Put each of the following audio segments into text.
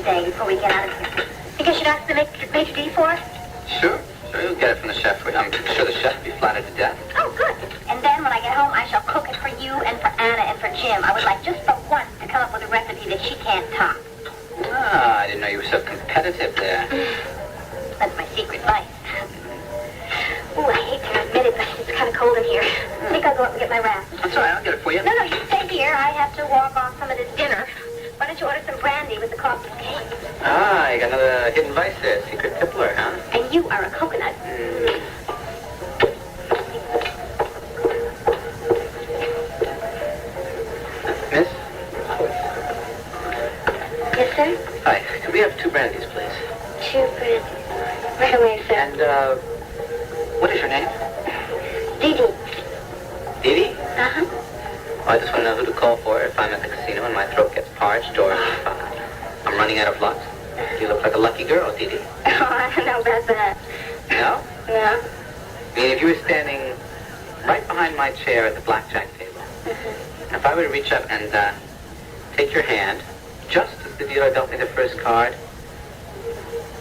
today before we get out of here. Think I should ask the maitre d' for it? Sure. You'll get it from the chef for you. I'm sure the chef will be flattered to death. Oh, good. And then when I get home, I shall cook it for you and for Anna and for Jim. I would like just for once to come up with a recipe that she can't top. Ah, I didn't know you were so competitive there. That's my secret vice. Ooh, I hate to admit it, but it's kind of cold in here. I think I'll go up and get my wrap. That's all right. I'll get it for you. No, you stay here. I have to walk off some of this dinner. Why don't you order some brandy with the coffee cake? Ah, you got another hidden vice there. Secret tippler, huh? And you are a coconut. Miss? Yes, sir? Hi. Could we have 2 brandies, please? 2 brandies. Right away, sir. And, what is your name? Dee Dee. Dee Dee? Uh-huh. I just want to know who to call for if I'm at the casino and my throat gets parched or if I'm running out of luck. You look like a lucky girl, Dee Dee. Oh, I don't know about that. No? No. I mean, if you were standing right behind my chair at the blackjack table, and if I were to reach up and take your hand, just as the dealer dealt me the first card,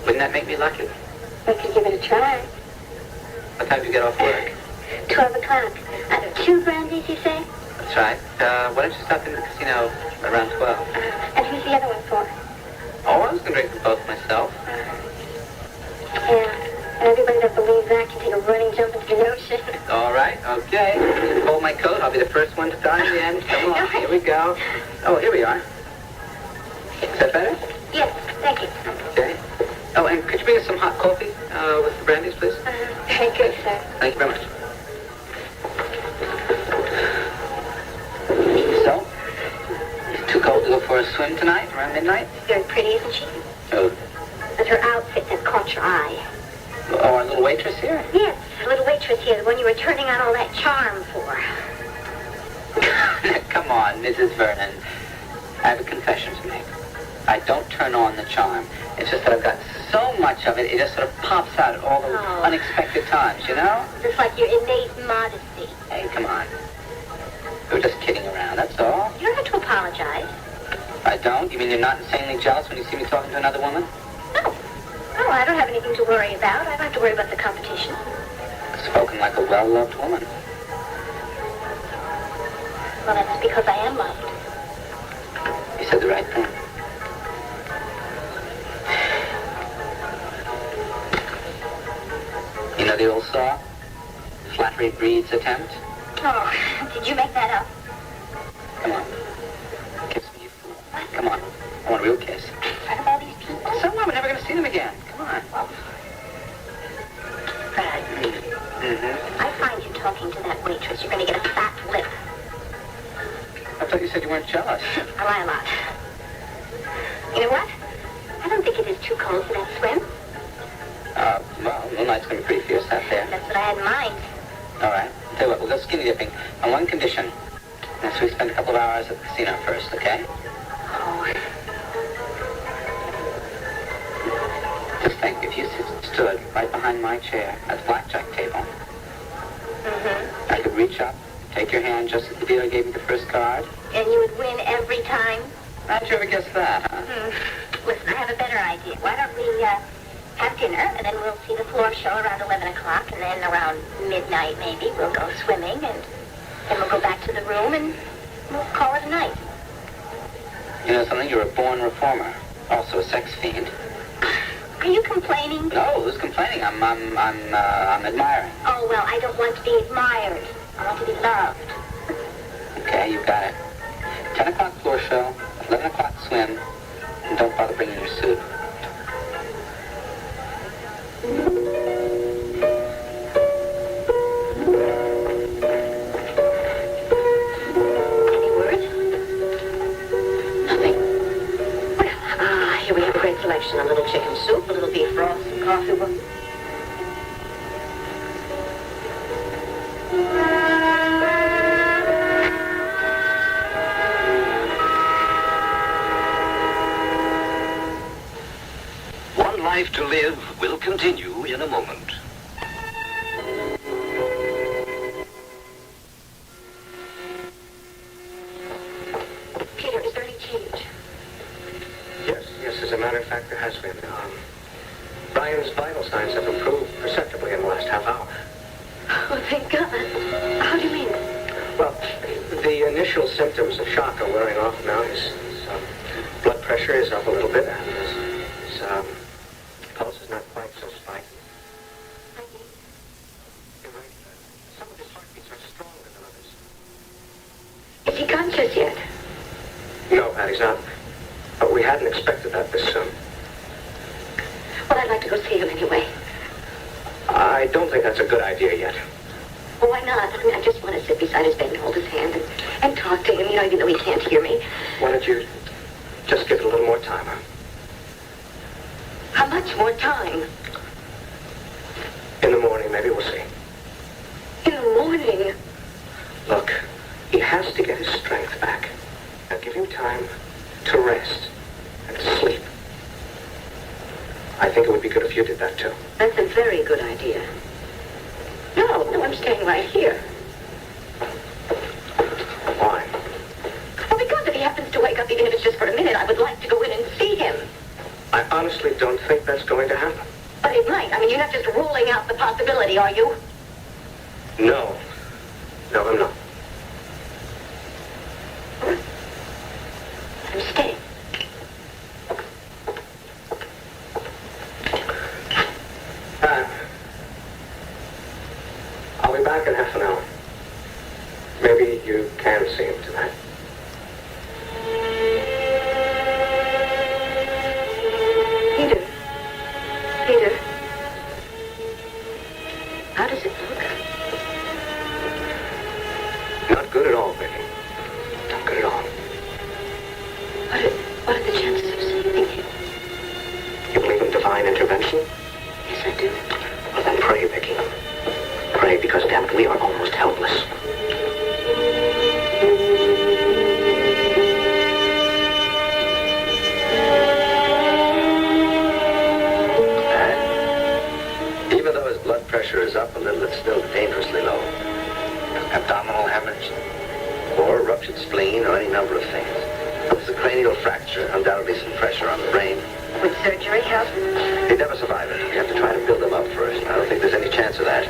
wouldn't that make me lucky? We could give it a try. What time do you get off work? 12 o'clock. Are there 2 brandies, you say? That's right. Why don't you stop in the casino around 12? And who's the other one for? Oh, I was going to drink them both myself. Yeah. And everybody that believes that can take a running jump into the ocean. All right, okay. Hold my coat. I'll be the first one to die in the end. Come on, here we go. Oh, here we are. Is that better? Yes, thank you. Okay. Oh, and could you bring us some hot coffee with the brandies, please? Very good, sir. Thank you very much. So, it's too cold to go for a swim tonight around midnight? Very pretty, isn't she? Oh, It's her outfit that caught your eye. oh, our little waitress here? Yes, the little waitress here, the one you were turning on all that charm for. Come on, Mrs. Vernon. I have a confession to make. I don't turn on the charm. It's just that I've got so much of it, it just sort of pops out at all those unexpected times, you know? Just like your innate modesty. Hey, come on. We were just kidding around, that's all. You don't have to apologize. I don't? You mean you're not insanely jealous when you see me talking to another woman? No. No, I don't have anything to worry about. I don't have to worry about the competition. Spoken like a well-loved woman. Well, that's because I am loved. You said the right thing. You know the old saw? Flattery breeds attempt? Oh, did you make that up? Come on. Kiss me, you fool. Come on. I want a real kiss. In front of all these people? So what? We're never going to see them again. Come on. Fred, if I find you talking to that waitress, you're going to get a fat lip. I thought you said you weren't jealous. I lie a lot. You know what? I don't think it is too cold for that swim. Well, moonlight's going to be pretty fierce out there. That's what I had in mind. All right. Tell you what, we'll go skinny dipping on one condition. That's we spend a couple of hours at the casino first, okay? Oh. Just think, if you stood right behind my chair at the blackjack table, I could reach up, take your hand just as the dealer gave me the first card. And you would win every time? How'd you ever guess that, huh? Listen, I have a better idea. Why don't we have dinner, and then we'll see the floor show around 11 o'clock, and then around midnight, maybe, we'll go swimming, and then we'll go back to the room, and we'll call it a night. You know something? You're a born reformer. Also a sex fiend. Are you complaining? No, who's complaining? I'm admiring. Oh, well, I don't want to be admired. I want to be loved. Okay, you got it. 10 o'clock floor show, 11 o'clock swim, and don't bother bringing your suit. Any word? Nothing. Well, here we have a great selection. A little chicken soup, a little beef broth, some coffee. One Life to Live will continue in a moment. Peter, is there any change? Yes, As a matter of fact, there has been. Brian's vital signs have improved perceptibly in the last half hour. Oh, thank God. How do you mean? Well, the initial symptoms of shock are wearing off now. His blood pressure is up a little bit, and his pulse is not quite so spiky. You're right. Some of his heartbeats are stronger than others. Is he conscious yet? No, Pat, he's not. But we hadn't expected that this soon. Well, I'd like to go see him anyway. I don't think that's a good idea yet. Well, why not? I mean, I just want to sit beside his bed and hold his hand and talk to him, you know, even though he can't hear me. Why don't you just give it a little more time, huh? How much more time? In the morning, maybe we'll see. In the morning? Look, he has to get his strength back. Now give him time to rest and to sleep. I think it would be good if you did that, too. That's a very good idea. No, I'm staying right here. Why? Well, because if he happens to wake up, even if it's just for a minute, I would like to go in and see him. I honestly don't think that's going to happen. But it might. I mean, you're not just ruling out the possibility, are you? No. No, I'm not. I'm staying. I'll be back in half an hour. Maybe you can see him tonight. Peter. Peter. How does it look? Not good at all, Vicky. Not good at all. What are the chances of saving him? You believe in divine intervention? Yes, I do. Well, then pray, Vicky. Pray, because, damn it, we are almost helpless. Even though his blood pressure is up a little, it's still dangerously low. Abdominal hemorrhage, or ruptured spleen, or any number of things. There's a cranial fracture, undoubtedly some pressure on the brain. Would surgery help? He'd never survive it. We have to try to build him up first. I don't think there's any chance of that.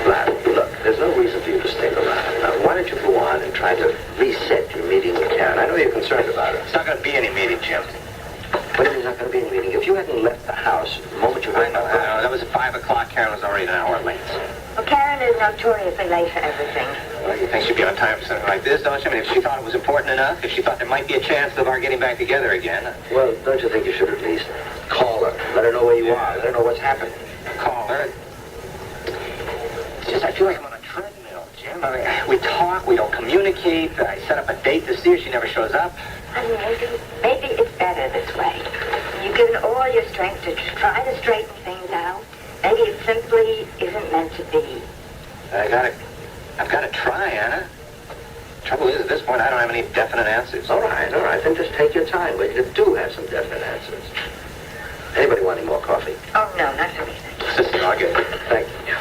Lad, look, there's no reason for you to stick around. Now, why don't you go on and try to reset your meeting with Karen? I know you're concerned about her. It's not going to be any meeting, Jim. But there's not going to be any meeting. If you hadn't left the house the moment you heard I know. That was at 5 o'clock. Karen was already an hour late. Well, Karen is notoriously late for everything. Well, you think she'd be on time for something like this, don't you? I mean, if she thought it was important enough, if she thought there might be a chance of our getting back together again. Well, don't you think you should at least call her? Let her know where you are. Let her know what's happened. Call her. It's just, I feel like I'm on a treadmill, Jim. I mean, we talk, we don't communicate. I set up a date to see her. She never shows up. I mean, maybe it's better this way. You've given all your strength to try to straighten things out. Maybe it simply isn't meant to be. I've got to try, Anna. Trouble is, at this point, I don't have any definite answers. All right. Then just take your time. But you do have some definite answers. Anybody want any more coffee? Oh, no, not for me, thank you. Sister, I'll get it. Thank you.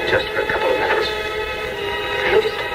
Just for a couple of minutes. I understand.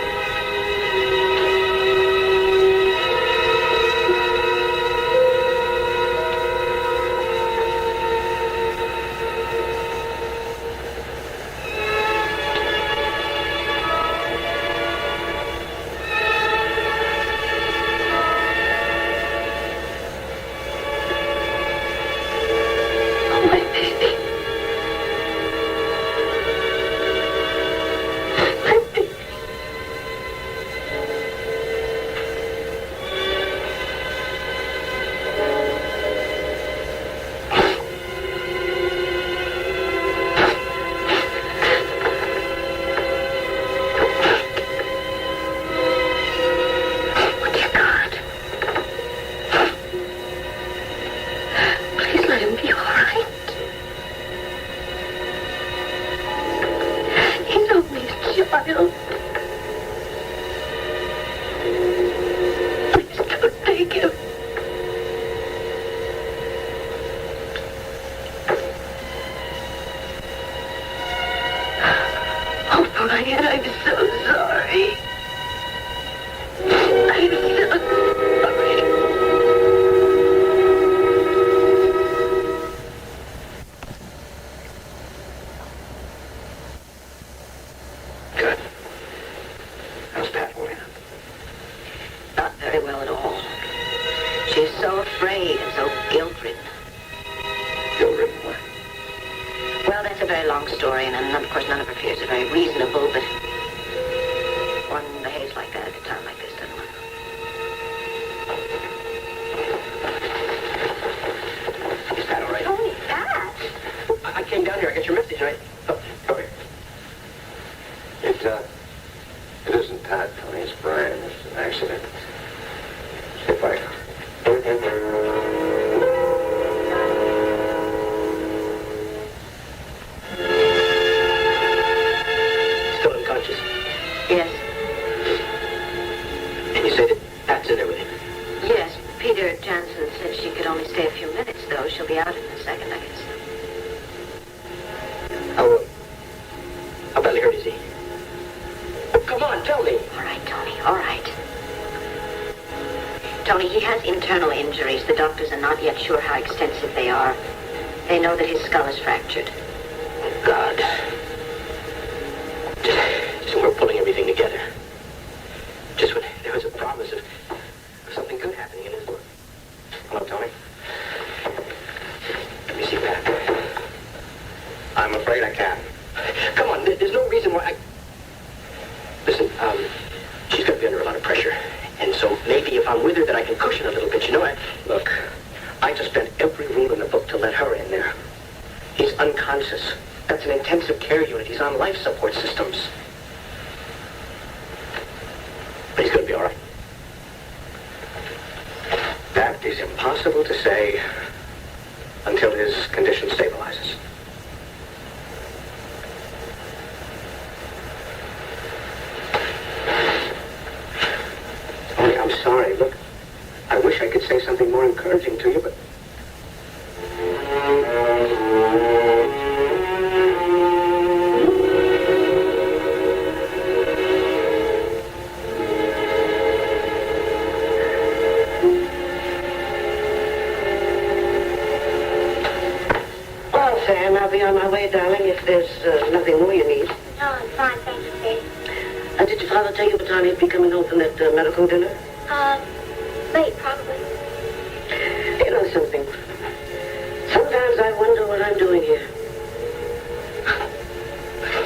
It isn't that, Tony. It's Brian. It's an accident. Sit back. Still unconscious. Yes. And you say that that's and everything. Yes. Peter Jansen said she could only stay a few minutes, though. She'll be out in a second, I guess. How badly hurt is he? Oh, come on, tell me. All right, Tony. All right. Tony, he has internal injuries. The doctors are not yet sure how extensive they are. They know that his skull is fractured. Oh, God. Just when we're pulling everything together. Just when there was a promise of something good happening in his life. Hello, Tony. Let me see that. I'm afraid I can't. Come on, there's no reason why I... Listen, she's going to be under a lot of pressure. And so maybe if I'm with her that I can cushion a little bit. You know, look, I just bent every rule in the book to let her in there. He's unconscious. That's an intensive care unit. He's on life support systems. But he's going to be all right. That is impossible to say until his condition stabilizes. Tony, I'm sorry. Look, I wish I could say something more encouraging to you, but... Well, Sam, I'll be on my way, darling, if there's nothing more you need. No, I'm fine, thank you, Sadie. Did your father tell you what time he'd be coming home from that medical dinner? Late, probably. You know something? Sometimes I wonder what I'm doing here.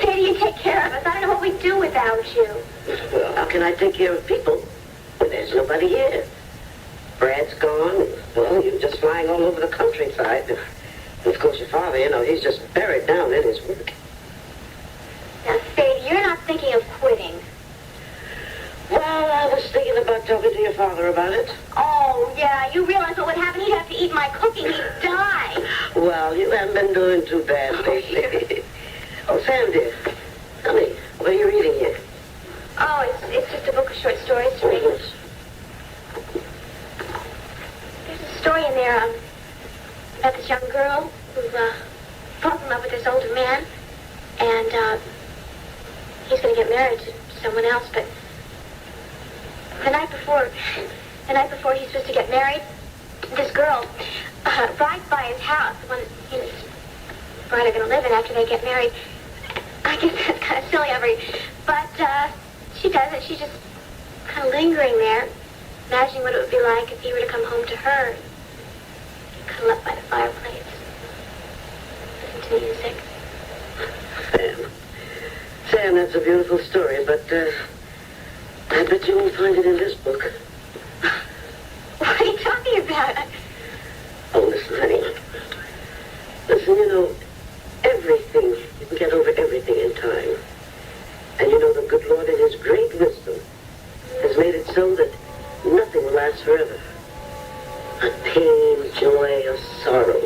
Sadie, you take care of us. I don't know what we'd do without you. Well, how can I take care of people when there's nobody here? Brad's gone. Well, you're just flying all over the countryside. And of course, your father, you know, he's just buried down in his work. Now, Sadie, you're not thinking of quitting. Well, I was thinking about talking to your father about it. Oh, yeah, you realize what would happen? He'd have to eat my cooking. He'd die. Well, you haven't been doing too bad lately. Oh, Sam, dear. Tell me, what are you reading here? Oh, it's just a book of short stories to read. There's a story in there about this young girl who falls in love with this older man, and he's going to get married to someone else, but the night before he's supposed to get married, this girl rides by his house, the one he and his bride are going to live in after they get married. I guess that's kind of silly of her, but she does it. She's just kind of lingering there, imagining what it would be like if he were to come home to her, cuddle up by the fireplace, listen to music. Sam, that's a beautiful story, but I bet you won't find it in this book. What are you talking about? Oh, listen, honey. Listen, you know, everything, you can get over everything in time. And you know, the good Lord in his great wisdom has made it so that nothing will last forever. Not pain, joy, or sorrow.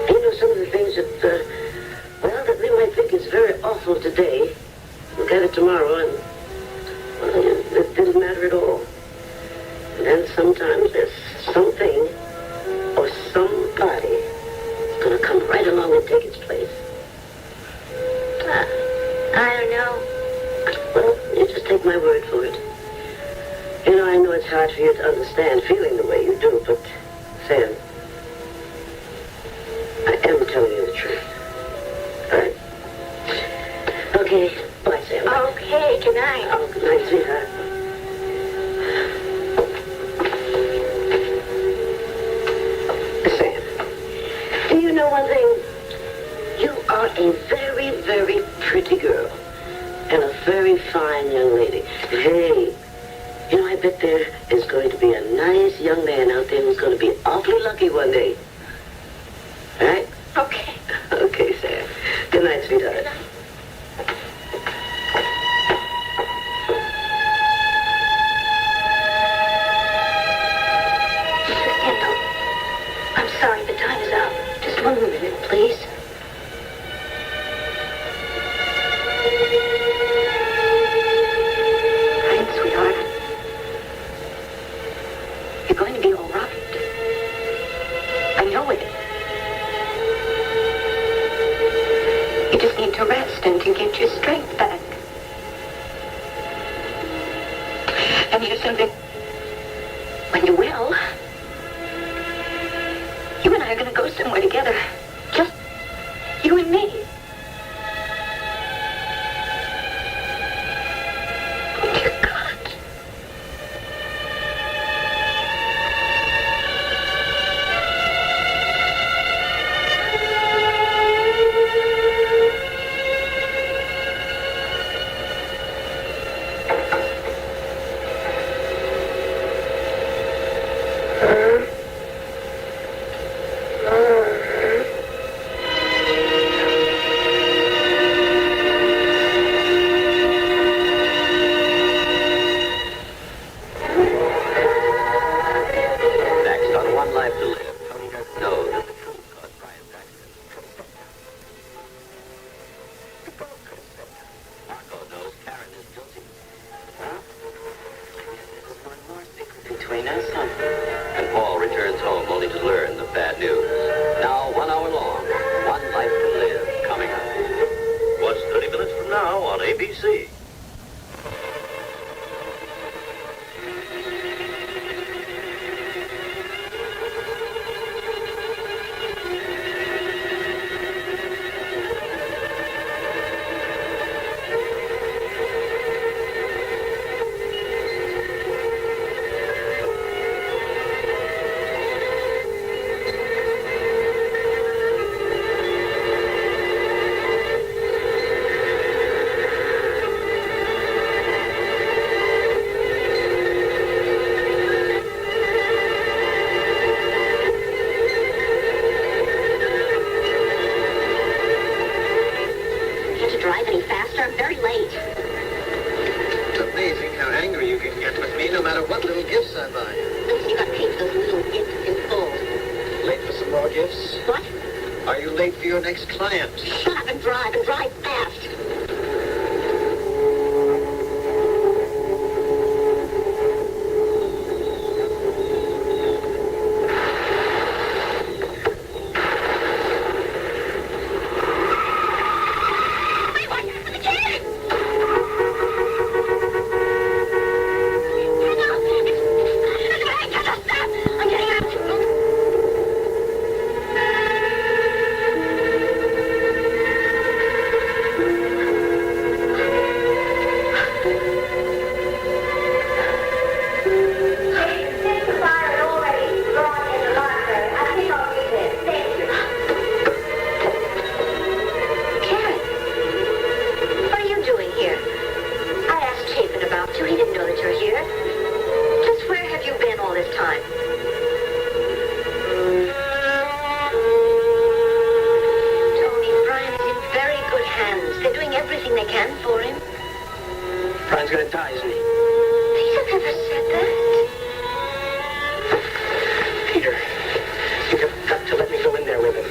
And you know, some of the things that, that we might think is very awful today, look at it tomorrow and, well, it didn't matter at all. And then sometimes there's something or somebody is going to come right along and take its place. I don't know. Well, you just take my word for it. You know, I know it's hard for you to understand feeling the way you do, but, Sam, I am telling you the truth. All right? Okay. Bye, Sam. Okay, good night. Oh, good night, sweetheart. Sam, do you know one thing? You are a very, very pretty girl. And a very fine young lady. Hey, you know, I bet there is going to be a nice young man out there who's going to be awfully lucky one day. All right? Okay. Okay, Sam. Good night, sweetheart. Good night. your strength back. And here's something. When you're well, you and I are going to go somewhere together. Just you and me. Oh, dear God. Next, on One Life to Live, Tony doesn't know that the truth caused Brian's accident. Marco knows Karen is guilty. There's one more secret between us, huh? And Paul returns home only to learn the bad news. Now, 1 hour long, One Life to Live, coming up. Watch 30 minutes from now on ABC. Can't you drive any faster? I'm very late. It's amazing how angry you can get with me no matter what little gifts I buy. Listen, you got to pay for those little gifts in full. Late for some more gifts? What? Are you late for your next client? Shut up and drive fast. Wait, what? The kid! No! Hey, stop! I'm getting out! Karen, what are you doing here? I asked Chapin about you. He didn't know that you're here. Just where have you been all this time? Tony, Brian is in very good hands. They're doing everything they can for him. Brian's gonna die, isn't he? Peter never said that. Peter, you've got to let me go in there with him.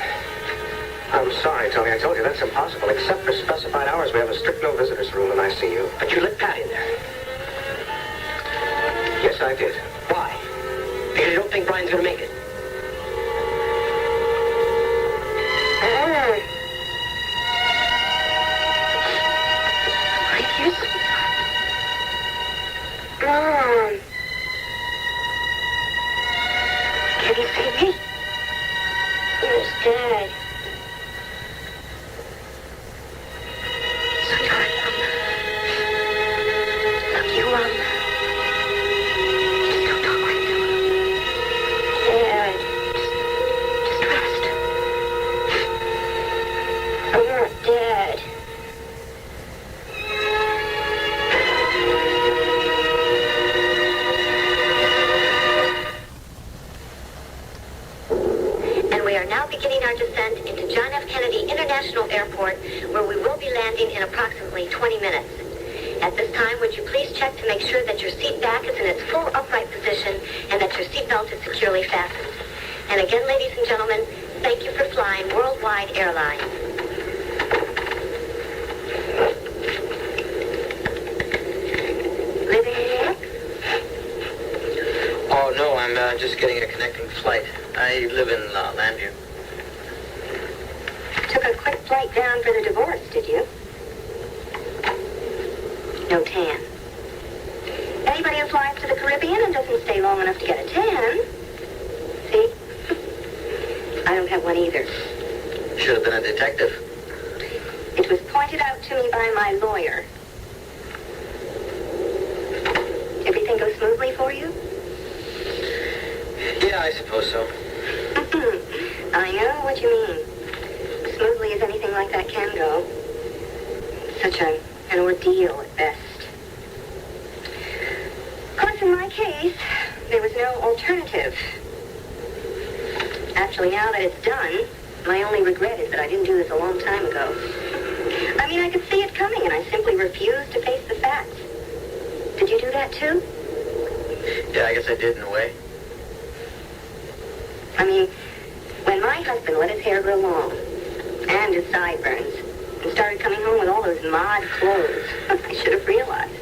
I'm sorry, Tony. I told you that's impossible. Except for specified hours, we have a strict no visitors rule in ICU. But you let Pat in there. Yes, I did. Why? Because you don't think Brian's gonna make it. Mom. Can you see me? Where's Dad? Sweetheart, look, you, just don't talk right now. Dad, just rest. I'm not dead. And we are now beginning our descent into John F. Kennedy International Airport, where we will be landing in approximately 20 minutes. At this time, would you please check to make sure that your seat back is in its full upright position and that your seatbelt is securely fastened. And again, ladies and gentlemen, thank you for flying Worldwide Airlines. Living here? Oh, no, I'm just getting a connecting flight. I live in Landview. Took a quick flight down for the divorce, did you? No tan. Anybody who flies to the Caribbean and doesn't stay long enough to get a tan, see? I don't have one either. Should have been a detective. It was pointed out to me by my lawyer. Everything goes smoothly for you? Yeah, I suppose so. I know what you mean. Smoothly as anything like that can go. Such an ordeal at best. Of course, in my case, there was no alternative. Actually, now that it's done, my only regret is that I didn't do this a long time ago. I mean, I could see it coming, and I simply refused to face the facts. Did you do that, too? Yeah, I guess I did in a way. I mean, when my husband let his hair grow long, and his sideburns, and started coming home with all those mod clothes, I should have realized.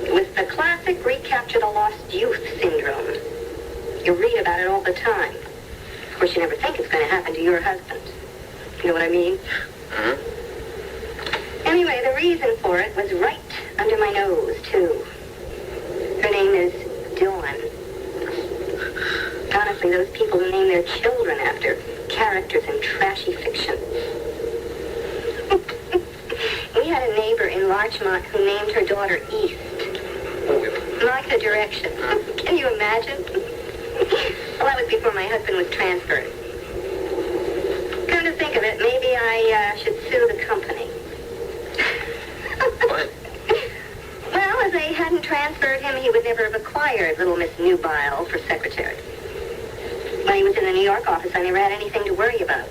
It was the classic recapture the lost youth syndrome. You read about it all the time. Of course, you never think it's going to happen to your husband. You know what I mean? Anyway, the reason for it was right under my nose, too. Her name is Dawn. Honestly, those people who name their children after characters in trashy fiction. We had a neighbor in Larchmont who named her daughter East. Like the direction. Can you imagine? Well, that was before my husband was transferred. Come to think of it, maybe I should sue the company. What? Well, as they hadn't transferred him, he would never have acquired little Miss Nubile for secretary. When he was in the New York office, I never had anything to worry about.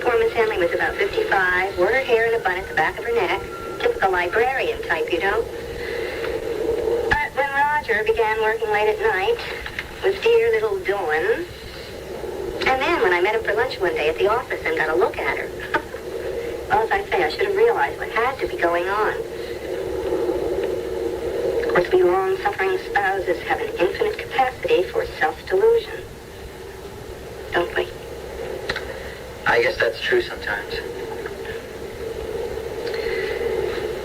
Poor Miss Henley was about 55, wore her hair in a bun at the back of her neck. Typical librarian type, you know. But when Roger began working late at night with dear little Dawn, and then when I met him for lunch one day at the office and got a look at her, well, as I say, I should have realized what had to be going on. Of course, we long-suffering spouses have an infinite capacity for self-delusion. Don't we? I guess that's true sometimes.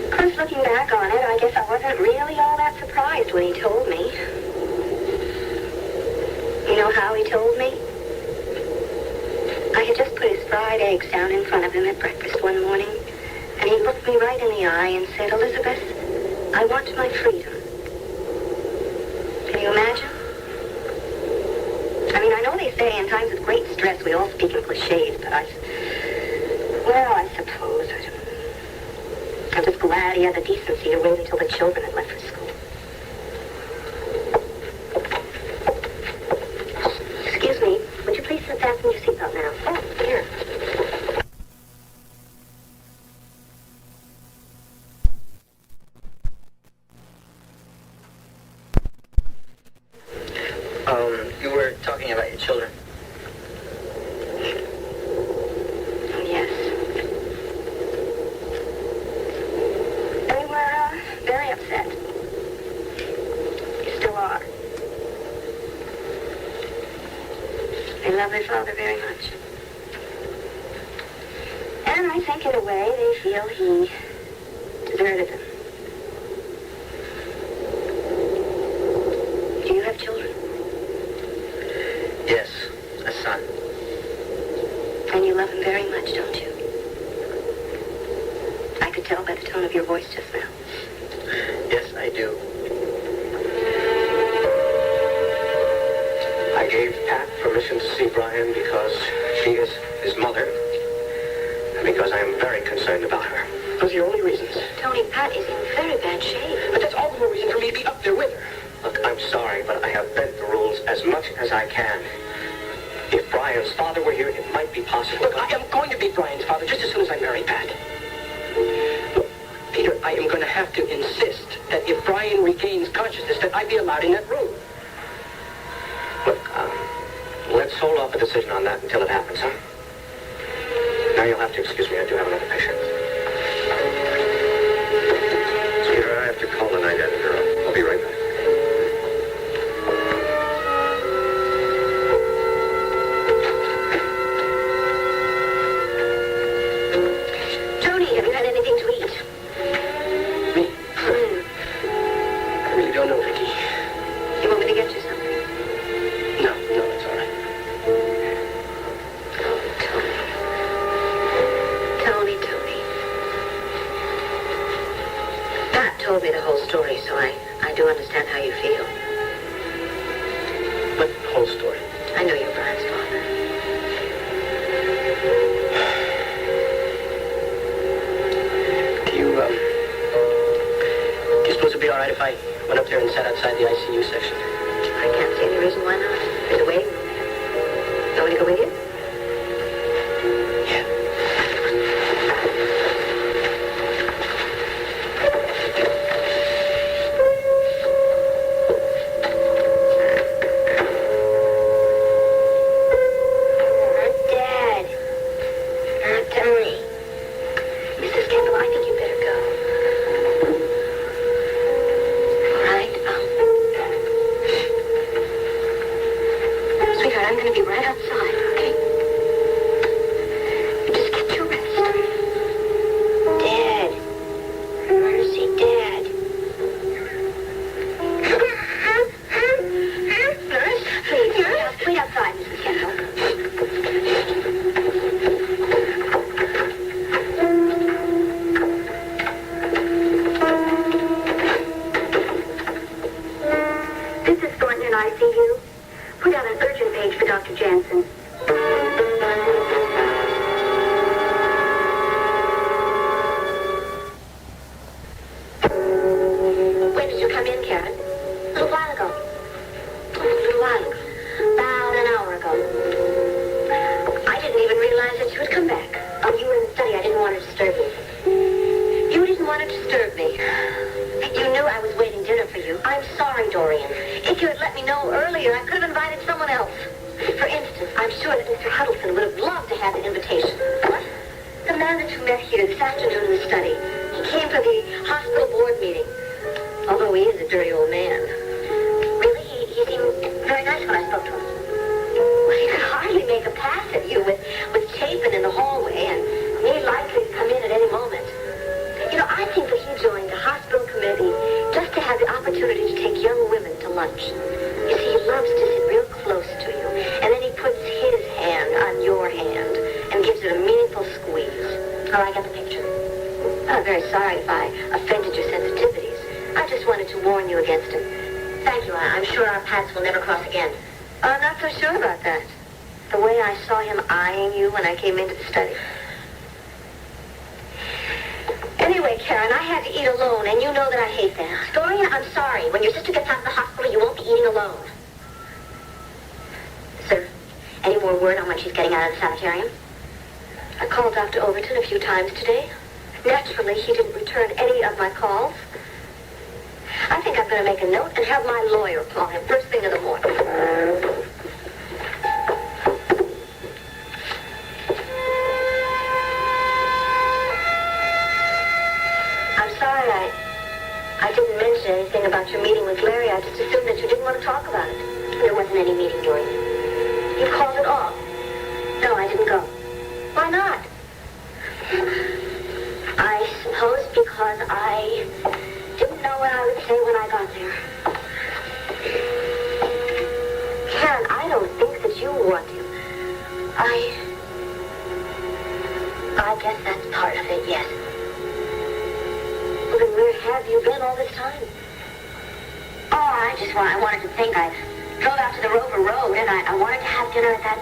Of course, looking back on it, I guess I wasn't really all that surprised when he told me. You know how he told me? I had just put his fried eggs down in front of him at breakfast one morning, and he looked me right in the eye and said, "Elizabeth, I want my freedom." Can you imagine? I mean, I know they say in times of great stress we all speak in cliches, but I suppose I'm just glad he had the decency to wait until the children had left for school. Excuse me, would you please fasten your seatbelt now? Oh, here. You were talking about your children. Yes. They were very upset. They still are. They love their father very much. And I think in a way they feel he deserted them. Do you have children? Yes, a son. And you love him very much, don't you? I could tell by the tone of your voice just now. Yes, I do. I gave Pat permission to see Brian because she is his mother, and because I am very concerned about her. Those are your only reasons. Tony, Pat is in very bad shape. But that's all the more reason for me to be up there with her. Look, I'm sorry, but I have bent the rules as much as I can. If Brian's father were here, it might be possible. Look, I am going to be Brian's father just as soon as I marry Pat. Look, Peter, I am going to have to insist that if Brian regains consciousness, that I be allowed in that room. Look, let's hold off a decision on that until it happens, huh? Now you'll have to excuse me. I do have another patient. Peter, I have to call the night editor. I'll be right back. Tony, have you had anything to eat? told me the whole story, so I do understand how you feel. What whole story? I know you're Brian's father. Do you suppose it'd be all right if I went up there and sat outside the ICU section? I can't see any reason why not. There's a waiting room there. You want me to go with you? Yeah. Dad. Tony. Mrs. Kendall, I think you better go. All right, sweetheart, I'm going to be right outside, okay? You just get your rest. Dad. Mercy, Dad. Nurse, please, wait outside, Mrs. Kendall. This is Thornton ICU. Put out an urgent page for Dr. Jansen. When did you come in, Karen? A little while ago. A little while ago. About an hour ago. I didn't even realize that you had come back. Oh, you were in the study. I didn't want to disturb you. You didn't want to disturb me. You knew I was waiting dinner for you. I'm sorry, Dorian. If you had let me know earlier, I could have invited someone else. For instance, I'm sure that Mr. Huddleston would have loved to have the invitation. What? The man that you met here this afternoon in the study. He came for the hospital board meeting. Although he is a dirty old man. Really? He seemed very nice when I spoke to him. Well, he could hardly make a pass at you with Chapin in the hallway and me likely to come in at any moment. You know, I think that he joined the hospital committee just to have the opportunity to take young women to lunch. You see, he loves to sit real close to you, and then he puts his hand on your hand and gives it a meaningful squeeze. Oh, I got the picture. I'm very sorry if I offended your sensitivities. I just wanted to warn you against him. Thank you. I'm sure our paths will never cross again. I'm not so sure about that. The way I saw him eyeing you when I came into the study. Anyway, Karen, I had to eat alone, and you know that I hate that. Dorian, I'm sorry. When your sister gets out of the hospital, you won't be eating alone. Sir, any more word on when she's getting out of the sanitarium? I called Dr. Overton a few times today. Naturally, he didn't return any of my calls. I think I'm going to make a note and have my lawyer call him first thing in the morning. I'm sorry I didn't mention anything about your meeting with Larry. I just assumed that you didn't want to talk about it. There wasn't any meeting, Dorian. You called it off. No, I didn't go. Why not? I suppose because I didn't know what I would say when I got there. Karen, I don't think that you want him. I guess that's part of it, yes. Well, then where have you been all this time? Oh, I wanted to think. I drove out to the Rover Road, and I wanted to have dinner at that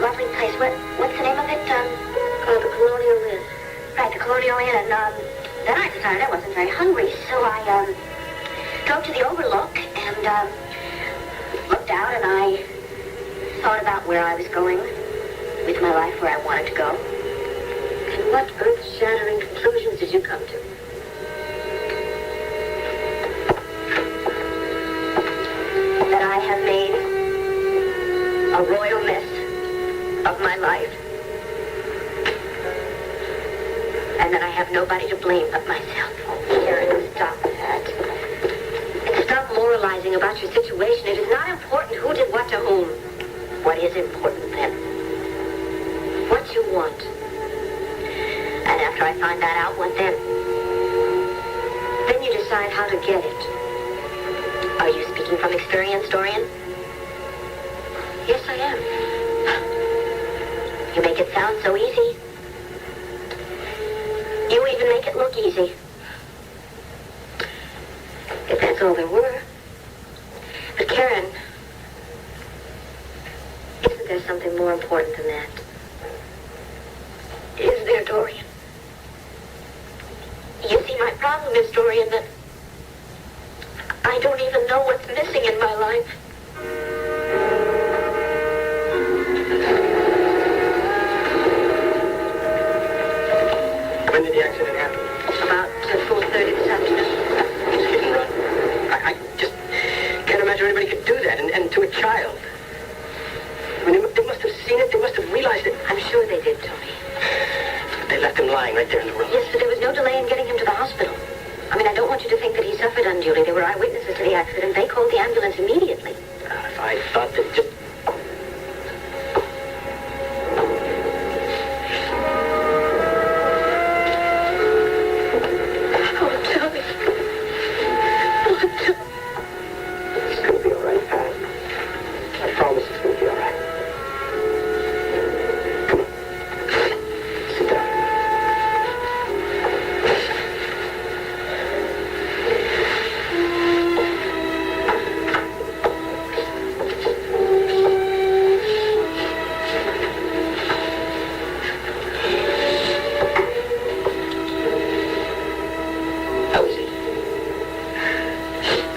lovely place. What's the name of it? The Colonial Inn. Right, the Colonial Inn, and then I decided I wasn't very hungry, so I drove to the Overlook and looked out, and I thought about where I was going with my life, where I wanted to go. And what earth-shattering conclusions did you come to? That I have made a royal mess of my life, and that I have nobody to blame but myself. Karen, stop that. And stop moralizing about your situation. It is not important who did what to whom. What is important then? What you want. And after I find that out, what then? Then you decide how to get it. Are you speaking from experience, Dorian? Yes, I am. You make it sound so easy. You even make it look easy. if that's all there were. But Karen, isn't there something more important than that? Is there, Dorian? You see, my problem is, Dorian, that I don't even know what's missing in my life. When did the accident happen? About 4:30 this afternoon. Just hit and run. I just can't imagine anybody could do that, and to a child. I mean, they must have seen it. They must have realized it. I'm sure they did, Tony. They left him lying right there in the road. Yes, but there was no delay in getting him to the hospital. I mean, I don't want you to think that he suffered unduly. There were eyewitnesses to the accident. They called the ambulance immediately. If I thought that just... It's going to be all right, Pat. I promise it's going to be all right. Come on. Sit down. How is he?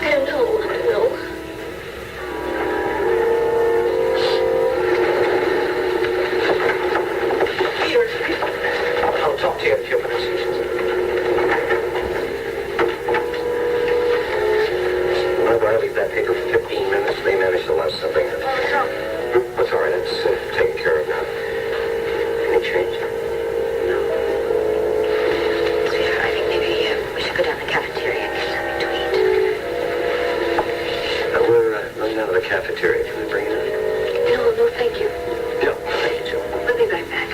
I don't know. Peter, I'll talk to you in a few minutes. Whenever I leave that paper for 15 minutes, they manage to lunch something. That's all right. It's taken care of now. Any change? Sweetheart, I think maybe we should go down to the cafeteria and get something to eat. We're running out of the cafeteria. Can we bring it in? No, thank you. No, thank you, Joe. We'll be right back.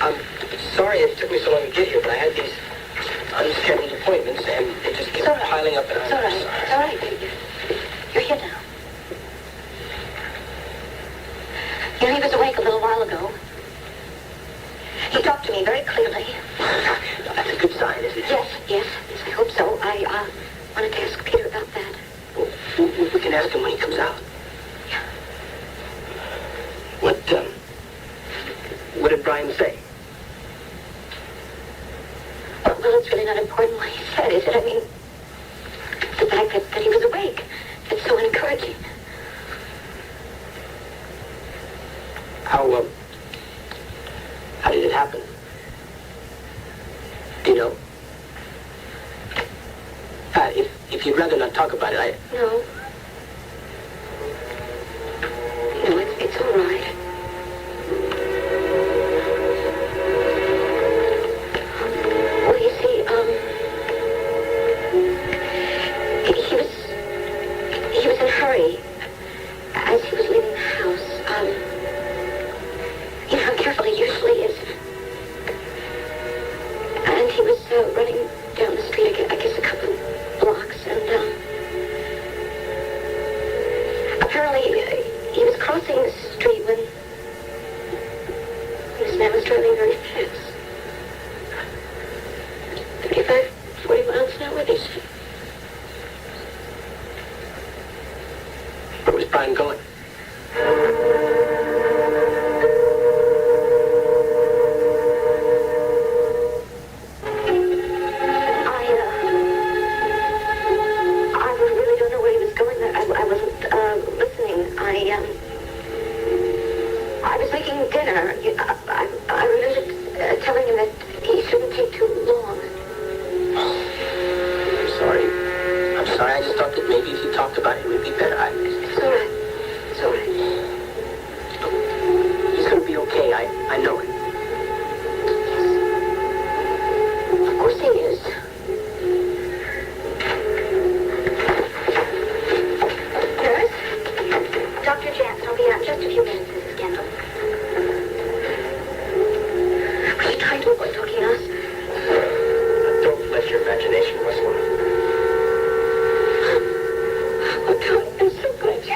I'm sorry it took me so long to get here, but I had these unscheduled appointments, and they just kept piling up. And It's all right. It's all right. You're here now. You know, he was awake a little while ago. He talked to me very clearly. That's a good sign, isn't it? Yes, I hope so. I wanted to ask Peter about that. Well, we can ask him when he comes out. Yeah. What did Brian say? Well, it's really not important what he said, is it? I mean, the fact that he was awake. It's so encouraging. How did it happen? Do you know? Pat, if you'd rather not talk about it, No. No, it's all right. Well, you see, he was in a hurry as he was leaving the house. You know how careful he usually is. And he was running down the street, I guess a couple blocks, and apparently he was crossing the street when this man was driving very fast. 35, 40 miles an hour, they said. where was Brian going? I really don't know where he was going. I wasn't listening. I was making dinner. I remembered telling him that he shouldn't take too long. I'm sorry. I just thought that maybe if you talked about it, it would be better. It's all right. It's all right. He's going to be okay. I know it. Of course he is. Nurse? Dr. Jansen will be out in just a few minutes, Mrs. Kendall. Were you trying to avoid talking to us? Don't let your imagination run wild. Oh, God, I'm so glad you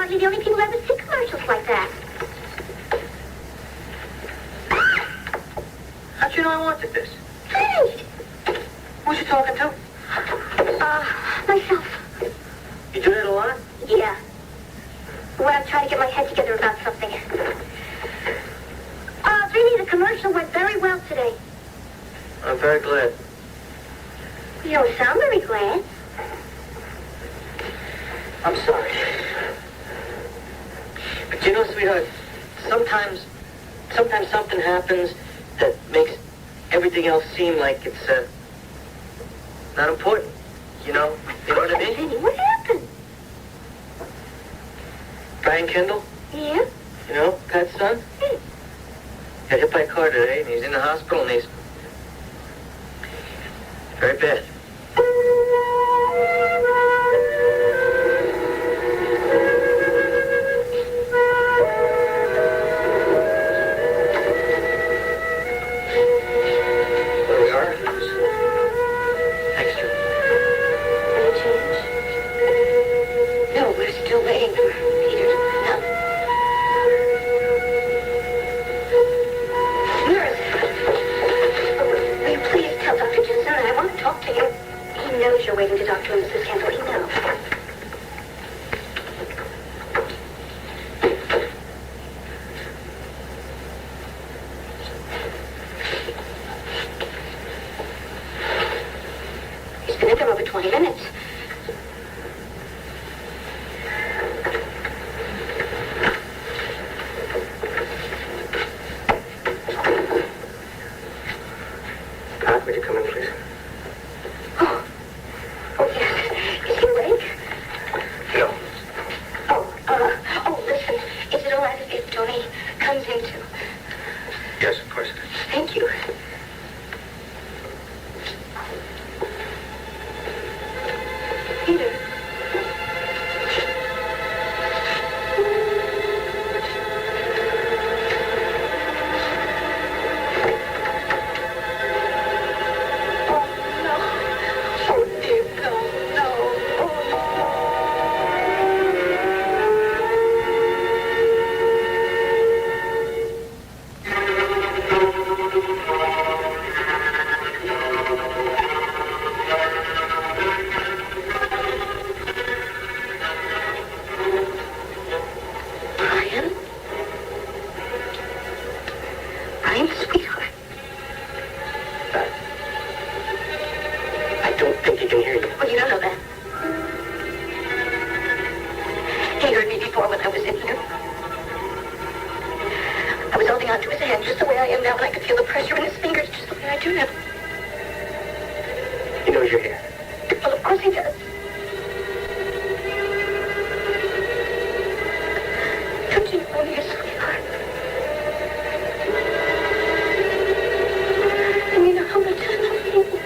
hardly the only people who ever see commercials like that. How'd you know I wanted this? Hey! Who's you talking to? Myself. You do that a lot? Yeah. When I'm trying to get my head together about something. Really, the commercial went very well today. I'm very glad. You don't sound very glad. I'm sorry. But you know, sweetheart, sometimes something happens that makes everything else seem like it's, not important. You know what I mean? Vinny, what happened? Brian Kendall, Yeah? you know, Pat's son, got hit by a car today, and he's in the hospital, and he's very bad. There we are. Thanks, Joe. Any change? No, we're still waiting for Peter to come. Nurse! Oh, will you please tell Dr. Jensen that I want to talk to him? He knows you're waiting to talk to him, Mrs. Kendall. He knows. He's been in there over 20 minutes. Pat, would you come in, please? Oh, yes. Is he awake? No. Listen. Is it all right if Tony comes in too? Yes, of course it is. Thank you. Peter. Oh, no. Oh, dear, no. Brian? Brian, sweetheart. I don't think he can hear you. Well, you don't know that. He heard me before when I was in here. I was holding on to his hand just the way I am now, and I could feel the pressure in his fingers just the way I do now. He knows you're here. Well, of course he does. Don't you know me, sweetheart? And you know how much I love you.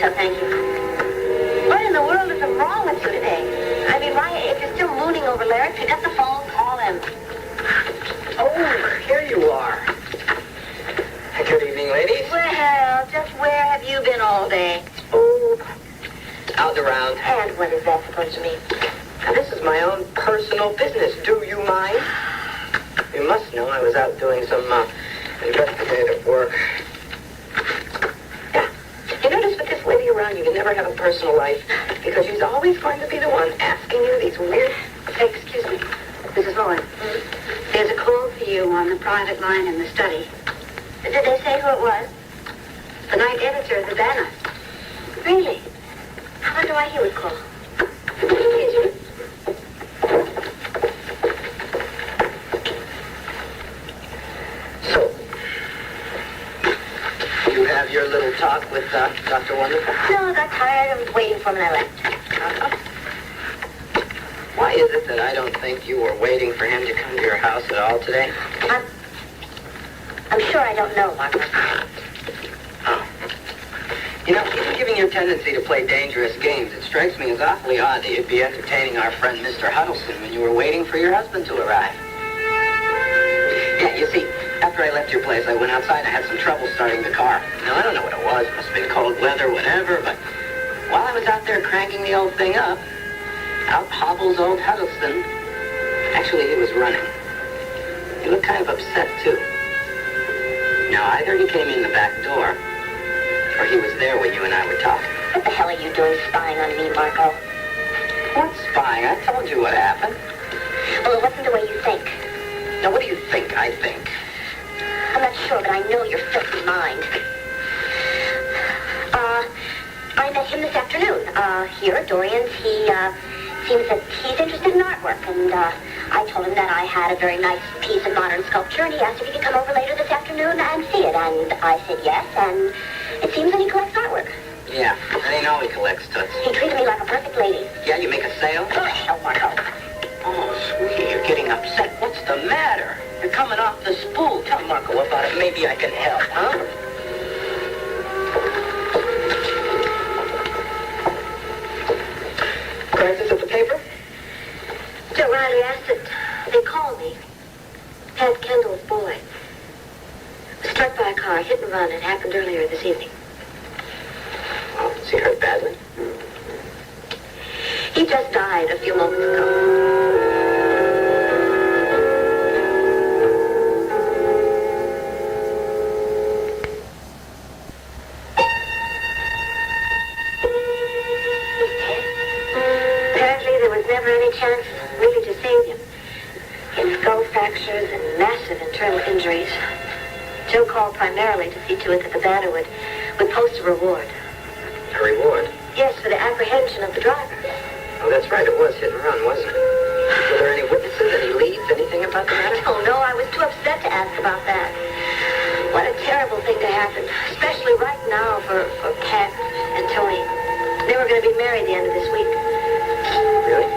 so, thank you. What in the world is wrong with you today? I mean, why, if you're still mooning over lyrics, pick up the phone, call him. Oh, here you are. Good evening, ladies. Well, just where have you been all day? Oh, out and around. And what is that supposed to mean? Now, this is my own personal business. Do you mind? You must know I was out doing some investigative work. Yeah. You notice with this lady around, you can never have a personal life because she's always going to be the one asking you these weird... Hey, excuse me. Mrs. Lloyd. There's a call for you on the private line in the study. Did they say who it was? The night editor of the Banner. Really? I wonder why he would call. Excuse me. So, you have your little talk with Dr. Wonderful? No, I got tired of waiting for him and I left. Why is it that I don't think you were waiting for him to come to your house at all today? I'm sure I don't know, Margaret. Oh. You know, even given your tendency to play dangerous games, it strikes me as awfully odd that you'd be entertaining our friend Mr. Huddleston when you were waiting for your husband to arrive. Yeah, you see, after I left your place, I went outside and I had some trouble starting the car. Now, I don't know what it was. It must have been cold weather, whatever, but while I was out there cranking the old thing up, out hobbles old Huddleston. Actually, he was running. He looked kind of upset, too. Now, either he came in the back door, or he was there when you and I were talking. What the hell are you doing spying on me, Marco? What spying? I told you what happened. Well, it wasn't the way you think. Now, what do you think I think? I'm not sure, but I know your filthy mind. I met him this afternoon. Here at Dorian's. He, seems that he's interested in artwork, and, I told him that I had a very nice piece of modern sculpture, and he asked if he could come over later this afternoon and see it, and I said yes, and it seems that he collects artwork. Yeah, that ain't all he collects, Toots. He treated me like a perfect lady. Yeah, you make a sale? Go to hell, Marco. Oh, sweetie, you're getting upset. What's the matter? You're coming off the spool. Tell Marco about it. Maybe I can help, huh? Crisis at the paper? Joe Riley asked that they call me. Pat Kendall's boy. Struck by a car, hit and run. It happened earlier this evening. Oh, is he hurt badly? He just died a few moments ago. Apparently there was never any chance really to save him. He had skull fractures and massive internal injuries. Joe called primarily to see to it that the Banner would post a reward. A reward? Yes, for the apprehension of the driver. Oh, that's right. It was hit and run, wasn't it? Were there any witnesses, any leads, anything about the matter? Oh, no, I was too upset to ask about that. What a terrible thing to happen, especially right now for Pat and Tony. They were going to be married the end of this week. Really?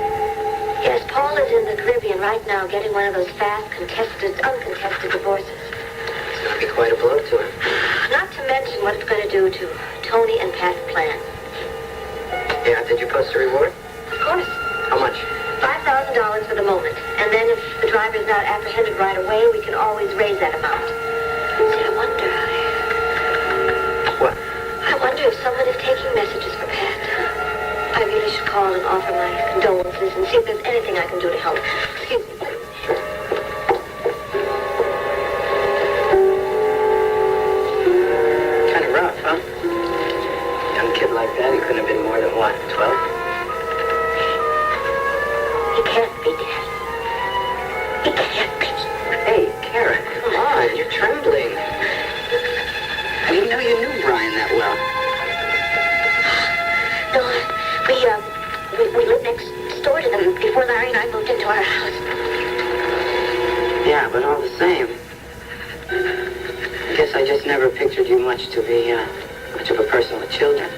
Yes, Paul is in the Caribbean right now getting one of those fast, uncontested divorces. It's going to be quite a blow to him. Not to mention what it's going to do to Tony and Pat's plan. Yeah, did you post a reward? Of course. How much? $5,000 for the moment. And then if the driver's not apprehended right away, we can always raise that amount. See, I wonder... What? I wonder if someone is taking messages for Pat. I really should call and offer my condolences and see if there's anything I can do to help. Excuse me, please. Kind of rough, huh? Young kid like that, he couldn't have been more than, what, 12? He can't be, Dad. He can't be. Hey, Karen, come on, you're trembling. I didn't know you knew Brian that well. No, we lived next door to them before Larry and I moved into our house. Yeah, but all the same. I guess I just never pictured you much to be, much of a person with children.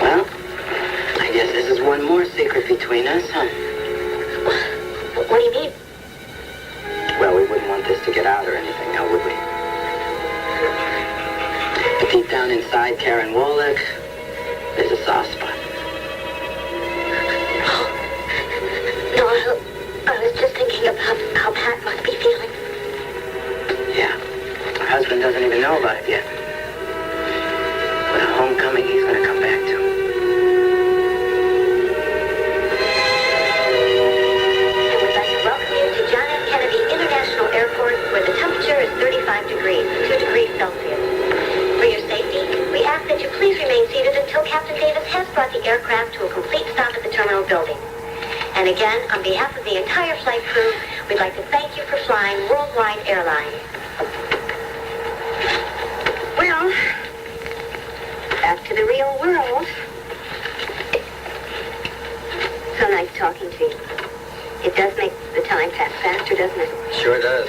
Well, I guess this is one more secret between us, huh? What do you mean? Well, we wouldn't want this to get out or anything, now would we? deep down inside Karen Wallach, there's a soft spot. No, I was just thinking about how Pat must be feeling. Yeah, her husband doesn't even know about it yet. But a homecoming he's gonna come back to. And we'd like to welcome you to John F. Kennedy International Airport, where the temperature is 35 degrees, 2 degrees Celsius. For your safety, we ask that you please remain seated until Captain Davis has brought the aircraft to a complete stop at the terminal building. And again, on behalf of the entire flight crew, we'd like to thank you for flying Worldwide Airlines. Well, back to the real world. So nice talking to you. It does make the time pass faster, doesn't it? Sure does.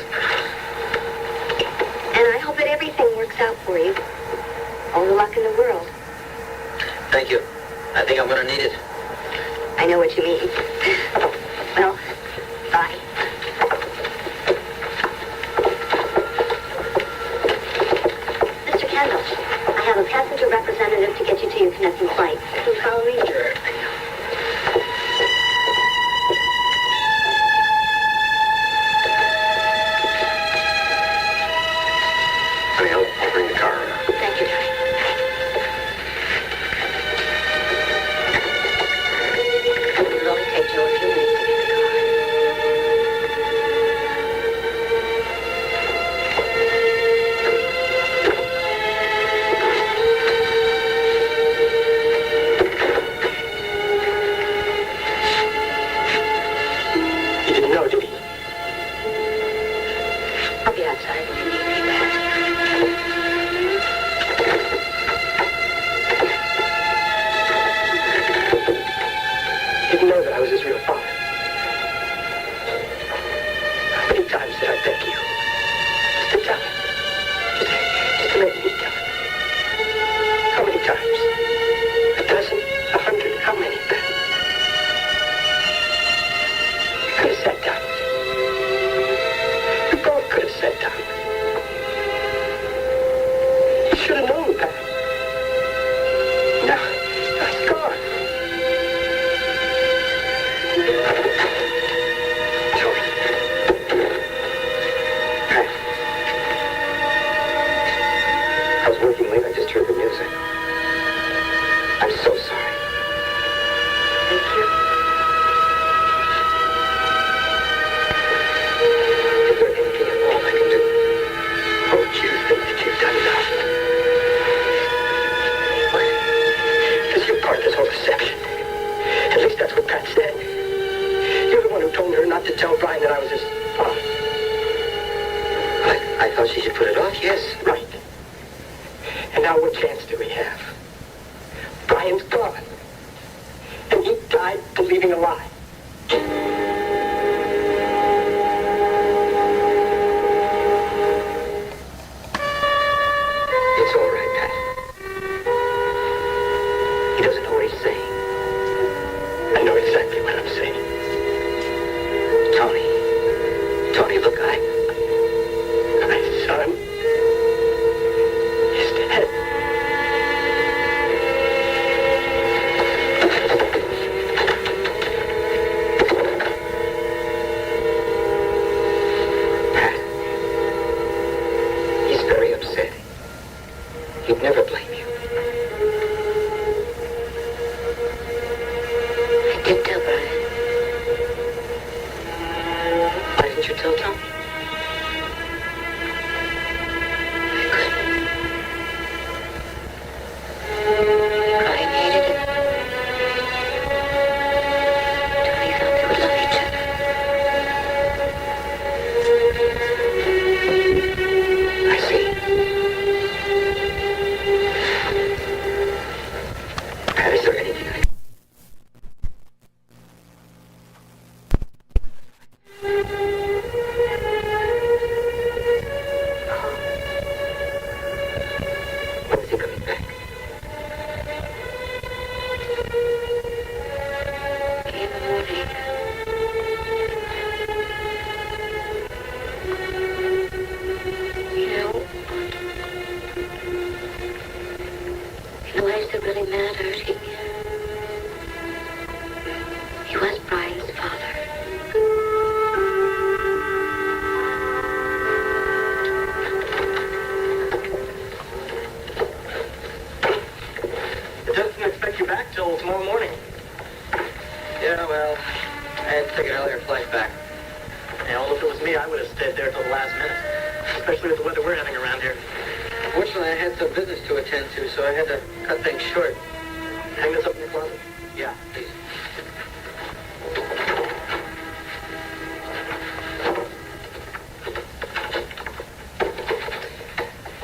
And I hope that everything works out for you. All the luck in the world. Thank you. I think I'm going to need it. I know what you mean. Well, bye. Mr. Kendall, I have a passenger representative to get you to your connecting flight. Can you follow me? Sure. Honey, I'll bring the car around. Thank you, darling. It'll only take Joe a few minutes to get the car. He didn't know, did he? I'll be outside if you need me back. Didn't know that I was his real father. How many times did I beg you? Just to tell him. Just to let me tell him. How many times? A dozen? 100? How many? We could have sat down. We both could have sat down. You should have known, Pat. Now he's gone. Tony. Pat. I was working late. I just heard the music. I'm so sorry. Thank you. Is there anything at all I can do? Oh, you think that you've done enough? What? Because you're part of this whole deception. At least that's what Pat said. You're the one who told her not to tell Brian that I was his father. I thought she should put it off, yes. Right. And now what chance do we have? Brian's gone. And he died believing a lie. It's all right, Pat. He doesn't know what he's saying. I know exactly what I'm saying. Tony. Tony, look, My son is dead. Pat. He's very upset. He'd never blame you. I did tell Brian. Why didn't you tell Tony? I couldn't. Brian hated it. Tony thought they would love each other. I see. really mattered. He was Brian's father. The judge didn't expect you back till tomorrow morning. Yeah, well, I had to take an earlier flight back. Yeah, well, if it was me, I would have stayed there till the last minute. Especially with the weather we're having around here. Fortunately, I had some business to attend to, so I had to cut things short. Hang this up in your closet. Yeah, please.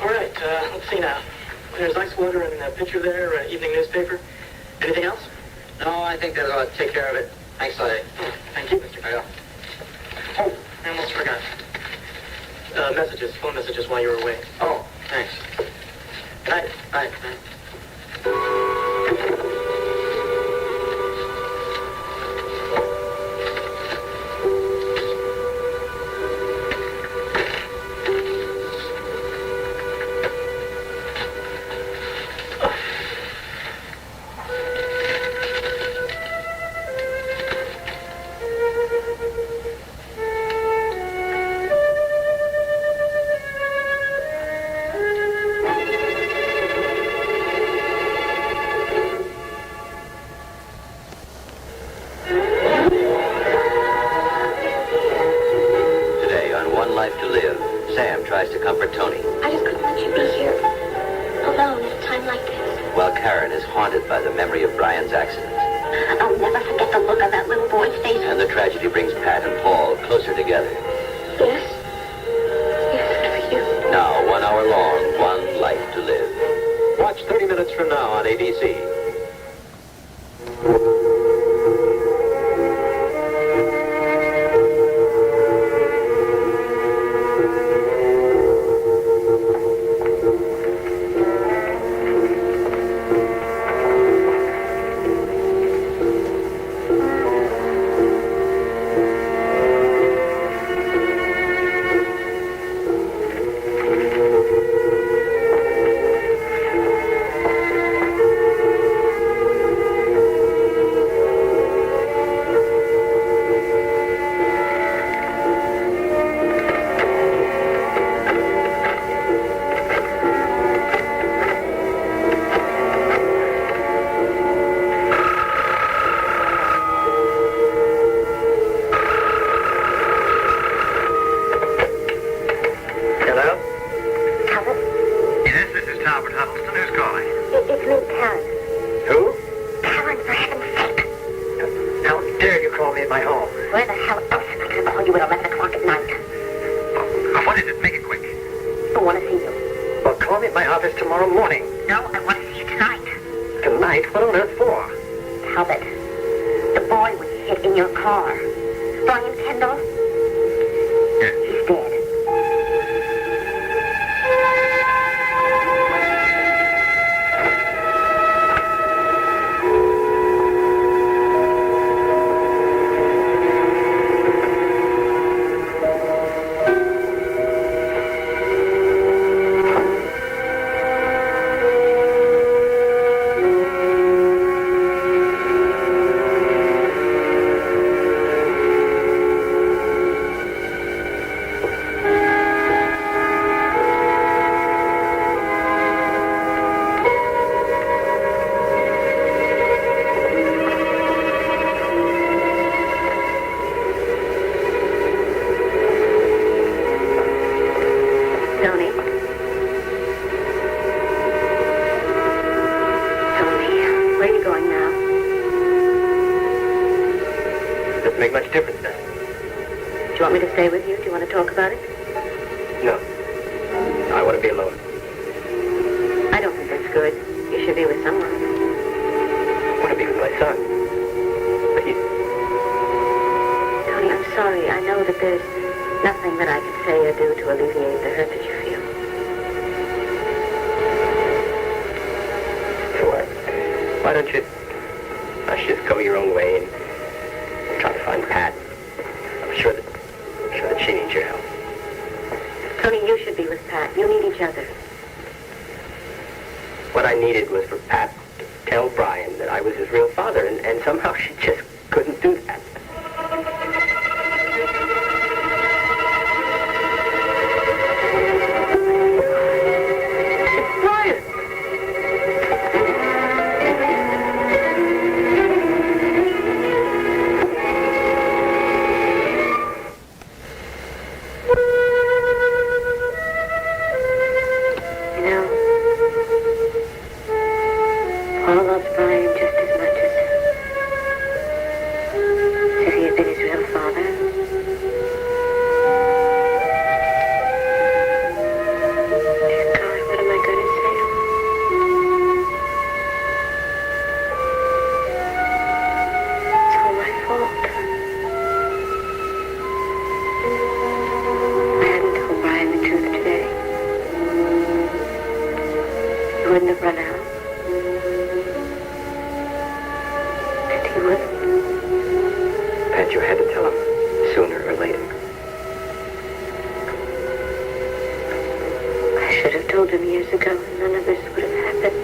All right, let's see now. There's ice water and a pitcher there, evening newspaper. Anything else? No, I think that'll take care of it. Thanks, Larry. Thank you, Mr. Kyle. Oh, I almost forgot. Messages, phone messages while you were away. Oh, thanks. Good night. Bye. Tries to comfort Tony, I just couldn't let you be here alone at a time like this. while Karen is haunted by the memory of Brian's accident. I'll never forget the look on that little boy's face. And the tragedy brings Pat and Paul closer together. Yes. Yes, for you. Now, 1 hour long, one life to live. Watch 30 minutes from now on ABC. Stay with you? Do you want to talk about it? No. I want to be alone. I don't think that's good. You should be with someone. I want to be with my son. But Tony, I'm sorry. I know that there's nothing that I can say or do to alleviate the hurt that you feel. So why don't you just go your own way and try to find Pat? I'm sure that she needs your help. Tony, you should be with Pat. You need each other. What I needed was for Pat tell Brian that I was his real father, and somehow she just couldn't do that. It's Brian! You know, Paul loves Brian just as much as if he had been his real father. Dear God, what am I going to say to him? It's all my fault. I hadn't told Brian the truth today. He wouldn't have run out. And he wouldn't. Pat, you had to tell him sooner or later. I should have told him years ago, and none of this would have happened.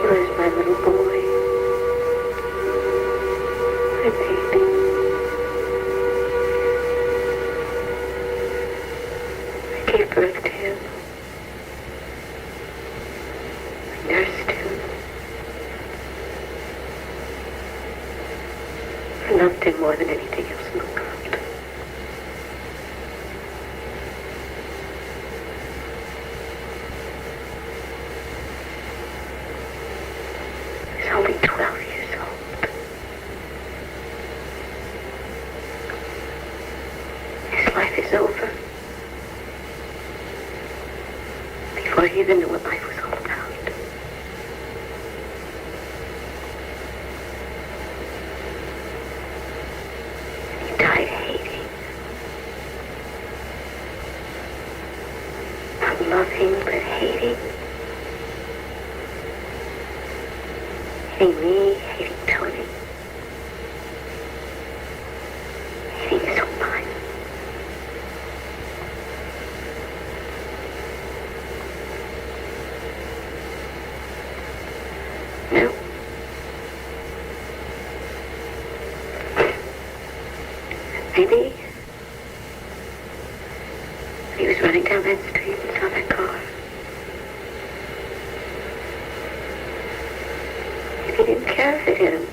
He was my little boy. My baby. I gave birth to him. I nursed him. I loved him more than anything else in the world. He's only 12 years old. His life is over. Before he even knew what life was all about. He died hating. Not loving, but hating. Hating me, hating Tony. Hating his own mind. No. Maybe he was running down that street and saw that car. If he didn't care if it hit him.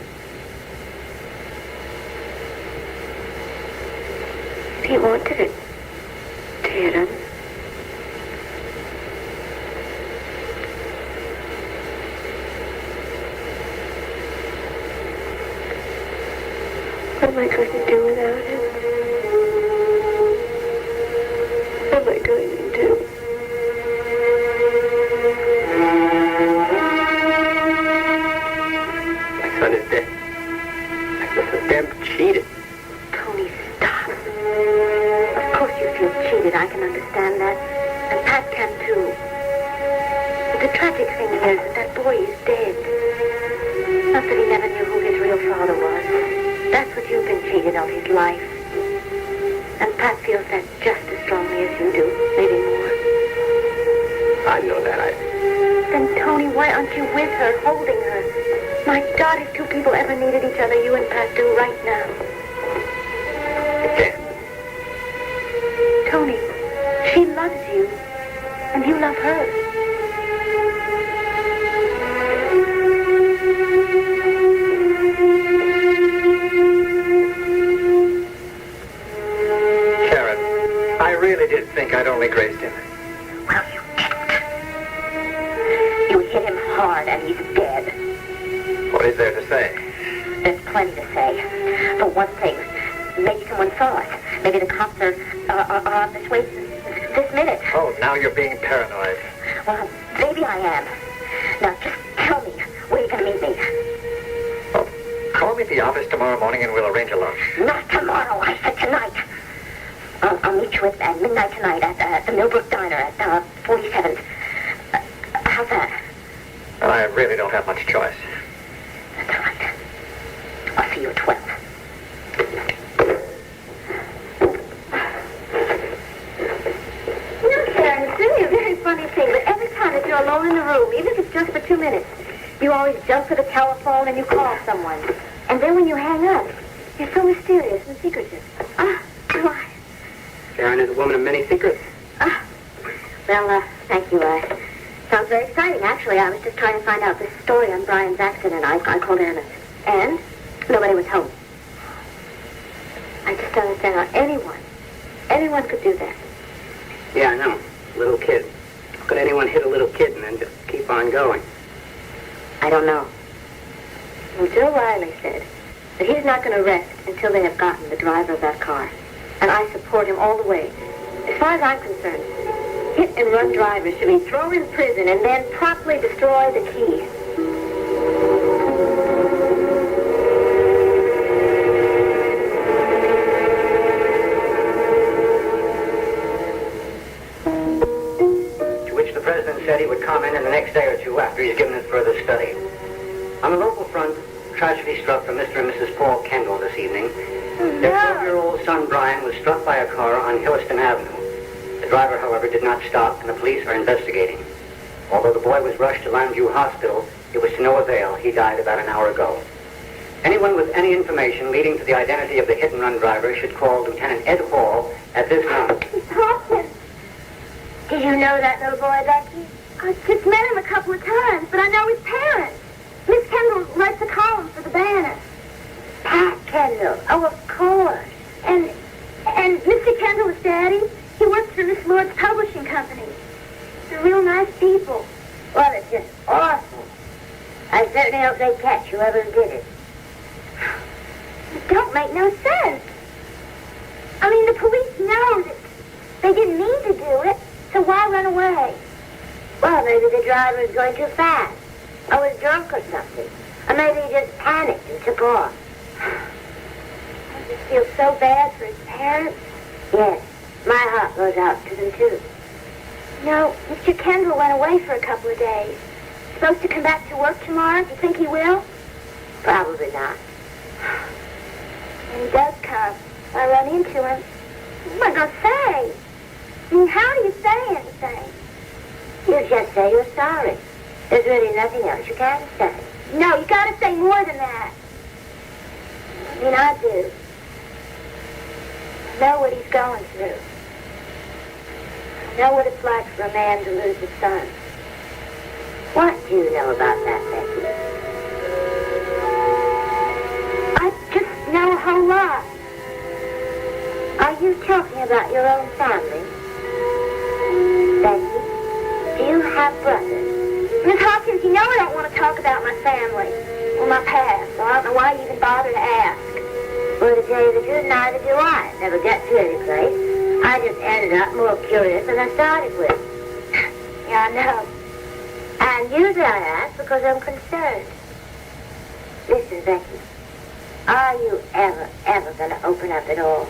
If he wanted it to hit him. What am I going to do without him? What am I going to do? My son is dead. I must have damn cheated. Tony, stop. Of course you feel cheated. I can understand that. And Pat can too. But the tragic thing is that boy is dead. Not that he never knew who his real father was. That's what you've been cheated of, his life. And Pat feels that just as strongly as you do, maybe more. I know that. Then, Tony, why aren't you with her, holding her? My God, if two people ever needed each other, you and Pat do right now. I can't. Tony, she loves you, and you love her. Sharon, I really did think I'd only grazed him. Well, you didn't. You hit him hard, and he's dead. What is there to say? There's plenty to say. For one thing, maybe someone saw us. Maybe the cops are on this way this minute. Oh, now you're being paranoid. Well, maybe I am. Now, just tell me where you're going to meet me. Oh, call me at the office tomorrow morning and we'll arrange a lunch. Not tomorrow, I said tonight. I'll meet you at midnight tonight at the Millbrook Diner at 47th. How's that? Well, I really don't have much choice. That's all right. I'll see you at 12. jump for the telephone and you call someone. And then when you hang up, you're so mysterious and secretive. Why? Sharon is a woman of many secrets. Well, thank you. Sounds very exciting. Actually, I was just trying to find out this story on Brian's accident. I called Anna. And nobody was home. I just don't understand how anyone could do that. Yeah, I know. Little kid. How could anyone hit a little kid and then just keep on going? I don't know. Well, Joe Riley said that he's not going to rest until they have gotten the driver of that car. And I support him all the way. As far as I'm concerned, hit-and-run drivers should be thrown in prison and then promptly destroy the key. To which the president said he would comment in the next day or two after he's given it further study. On the local front, tragedy struck for Mr. and Mrs. Paul Kendall this evening. Their 12-year-old son, Brian, was struck by a car on Hilliston Avenue. The driver, however, did not stop, and the police are investigating. Although the boy was rushed to Longview Hospital, it was to no avail. He died about an hour ago. Anyone with any information leading to the identity of the hit-and-run driver should call Lieutenant Ed Hall at this number. Hawkins! Did you know that little boy, Becky? I just met him a couple of times, but I know his parents. Miss Kendall writes a column for the Banner. Pat Kendall. Oh, of course. And Mr. Kendall is Daddy. He works for Miss Lord's publishing company. They're real nice people. Well, it's just awful. I certainly hope they catch whoever did it. It don't make no sense. I mean, the police know that they didn't mean to do it, so why run away? Well, maybe the driver was going too fast. Or was drunk or something. Or maybe he just panicked and took off. I just feel so bad for his parents. Yes, my heart goes out to them, too. No, Mr. Kendall went away for a couple of days. Supposed to come back to work tomorrow. Do you think he will? Probably not. When he does come, I run into him. What am I going to say? I mean, how do you say anything? You just say you're sorry. There's really nothing else you can say. No, you got to say more than that. I mean, I do. I know what he's going through. I know what it's like for a man to lose his son. What do you know about that, Becky? I just know a whole lot. Are you talking about your own family? Becky, do you have brothers? Miss Hawkins, you know I don't want to talk about my family or my past, so I don't know why you even bother to ask. Well, to tell you the truth, neither do I. Never get to any place. I just ended up more curious than I started with. Yeah, I know. And usually I ask because I'm concerned. Listen, Becky, are you ever going to open up at all?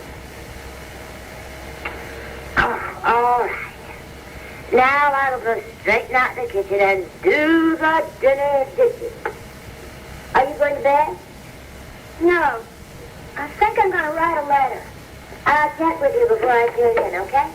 Oh, all right. Now I'll go straighten out the kitchen and do the dinner dishes. Are you going to bed? No. I think I'm going to write a letter. I'll check with you before I tune in, okay?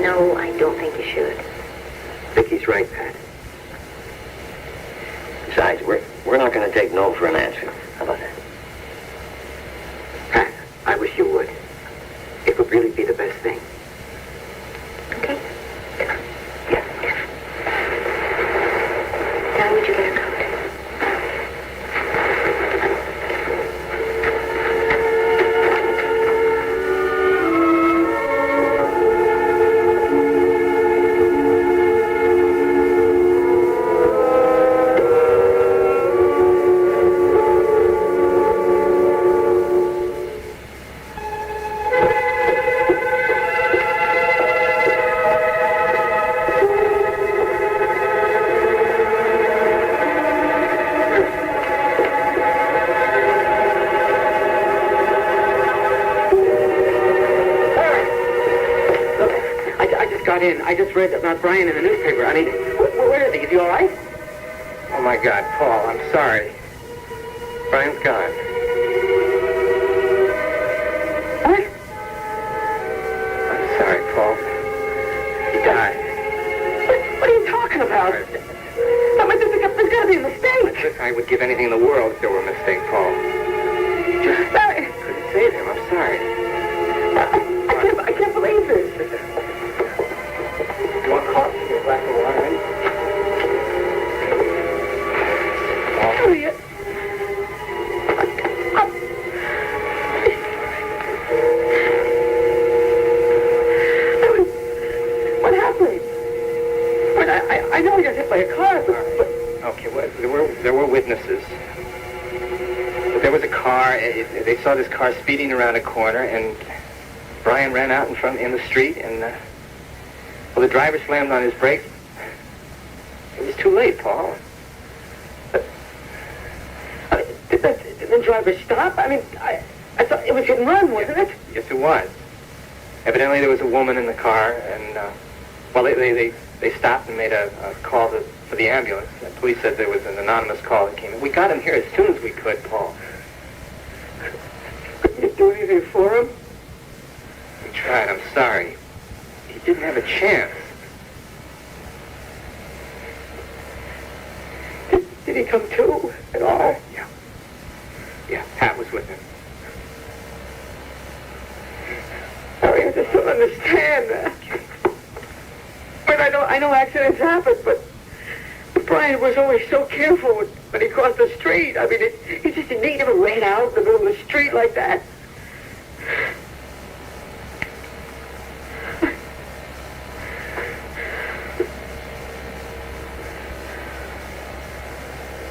No, I don't Besides, we're not going to take no for an answer. How about that? Pat, I wish you would. It would really be the best thing. Okay? Now would you wear a coat? I just read about Brian in the newspaper. I mean, where is he? Is he all right? Oh, my God, Paul, I'm sorry. Brian's gone. What? I'm sorry, Paul. He died. What are you talking about? I mean, there's got to be a mistake. I would give anything in the world if there were a mistake, Paul. Barry, Couldn't save him, I'm sorry. I can't believe this. You want coffee? A glass of wine? Elliot. What happened? I know he got hit by a car, but Okay, well, there were witnesses. But there was a car. They saw this car speeding around a corner, and Brian ran out in the street, and well, the driver slammed on his brakes. It was too late, Paul. did the driver stop? I mean, I thought it was hit and run, wasn't it? Yes, it was. Evidently, there was a woman in the car, and well, they stopped and made a call for the ambulance. The police said there was an anonymous call that came in. We got him here as soon as we could, Paul. Couldn't you do anything for him? We tried. I'm sorry. He didn't have a chance. Did he come to at all? Yeah. Yeah, Pat was with him. I just don't understand that. But I know accidents happen, but Brian was always so careful when he crossed the street. I mean, he never ran out in the middle of the street like that.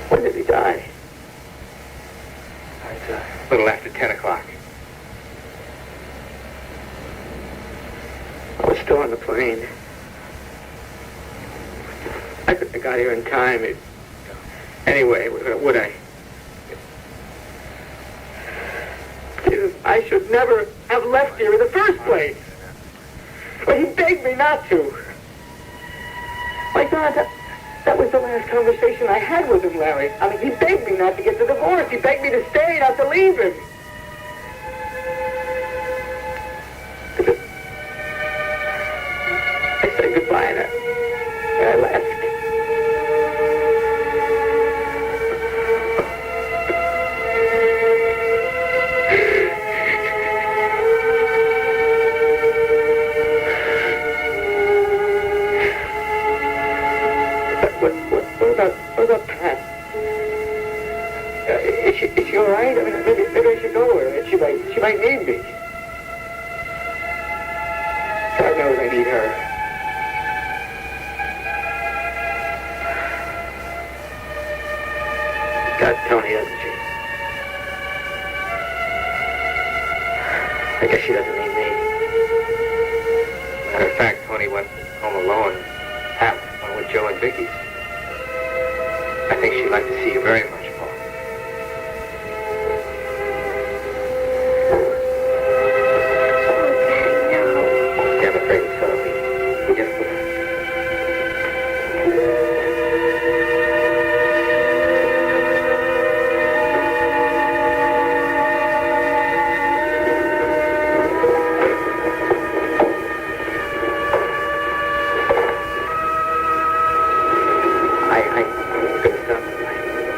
When did he die? It's a little after 10 o'clock. I was still on the plane. I couldn't have got here in time. Anyway, would I? Jesus, I should never have left here in the first place. But he begged me not to. My God, that was the last conversation I had with him, Larry. I mean, he begged me not to get the divorce. He begged me to stay, not to leave him. I said goodbye and I left. What about Pat? Is she all right? I mean, maybe I should go with her. She might need me. God knows I need her. Got Tony, doesn't she? I guess she doesn't need me. Matter of fact, Tony went home alone. Pat went with Joe and Vicky's. I think she'd like to see you very much, Paul. Yeah, I'm afraid so. We just... I couldn't stop tonight.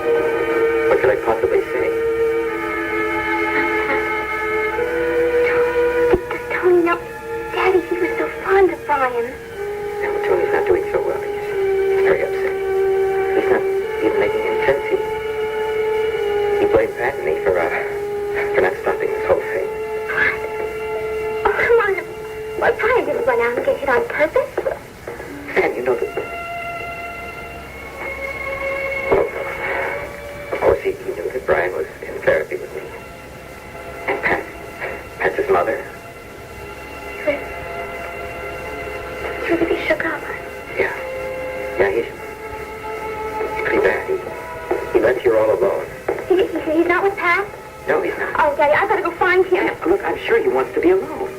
left here all alone. He's not with Pat? No, he's not. Oh, Daddy, I've got to go find him. Look, I'm sure he wants to be alone.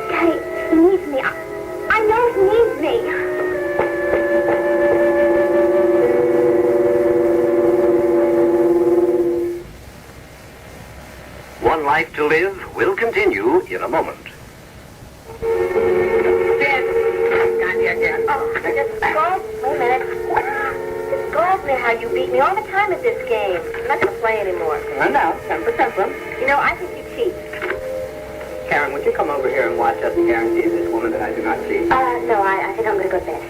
Daddy, he needs me. I know he needs me. One Life to Live will continue in a moment. Oh, just scold. Wait a minute. Just scold me how you beat me all the time at this game. I'm not going to play anymore. No, temper. You know, I think you cheat. Karen, would you come over here and watch us and guarantee this woman that I do not see? No, I think I'm going to go to bed.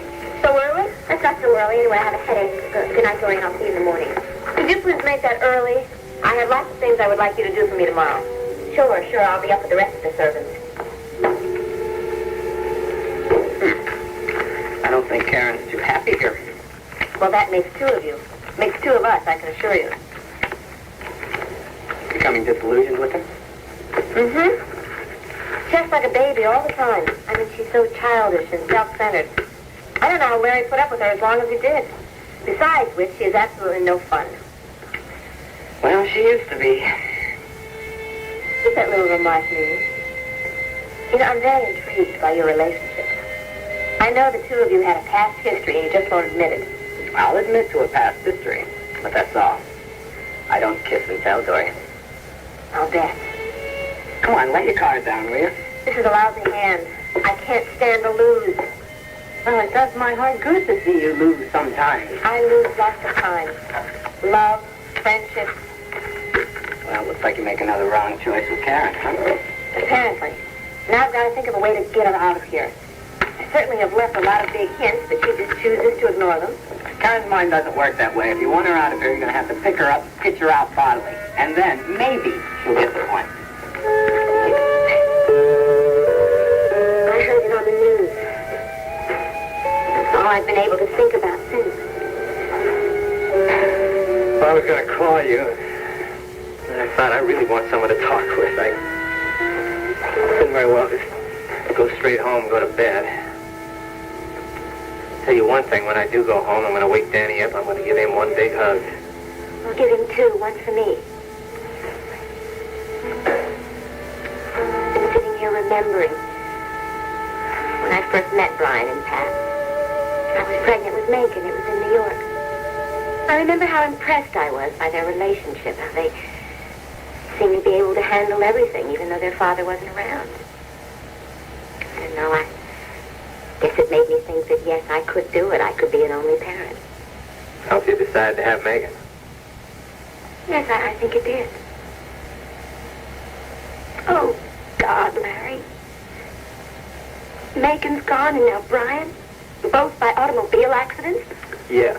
So early? That's not so early. Anyway, I have a headache. Good night, Doreen. I'll see you in the morning. Could you please make that early? I have lots of things I would like you to do for me tomorrow. Sure. I'll be up with the rest of the servants. I don't think Karen's too happy here. Well, that makes two of you. Makes two of us, I can assure you. Becoming disillusioned with her? Mm-hmm. Just like a baby all the time. I mean, she's so childish and self-centered. I don't know how Larry put up with her as long as he did. Besides which, she is absolutely no fun. Well, she used to be. What's that little remark mean? You know, I'm very intrigued by your relationship. I know the two of you had a past history and you just won't admit it. I'll admit to a past history, but that's all. I don't kiss and tell, Dorian. I'll bet. Come on, lay your card down, will you? This is a lousy hand. I can't stand to lose. Well, it does my heart good to see you lose sometimes. I lose lots of times. Love, friendship. Well, looks like you make another wrong choice with Karen, huh? Apparently. Now I've got to think of a way to get her out of here. I certainly have left a lot of big hints, but she just chooses to ignore them. Karen's mind doesn't work that way. If you want her out of here, you're going to have to pick her up, pitch her out bodily. And then, maybe, she'll get the point. I heard it on the news. That's all I've been able to think about since. Well, I was going to call you, and I thought I really want someone to talk with. I couldn't very well just go straight home and go to bed. Tell you one thing, when I do go home, I'm going to wake Danny up. I'm going to give him one big hug. I'll give him two, one for me. I'm sitting here remembering when I first met Brian and Pat. I was pregnant with Macon. It was in New York. I remember how impressed I was by their relationship, how they seemed to be able to handle everything, even though their father wasn't around. I don't know, I guess it made me think that, yes, I could do it. I could be an only parent. Helped you decide to have Megan. Yes, I think it did. Oh, God, Larry. Megan's gone and now Brian? Both by automobile accidents? Yeah.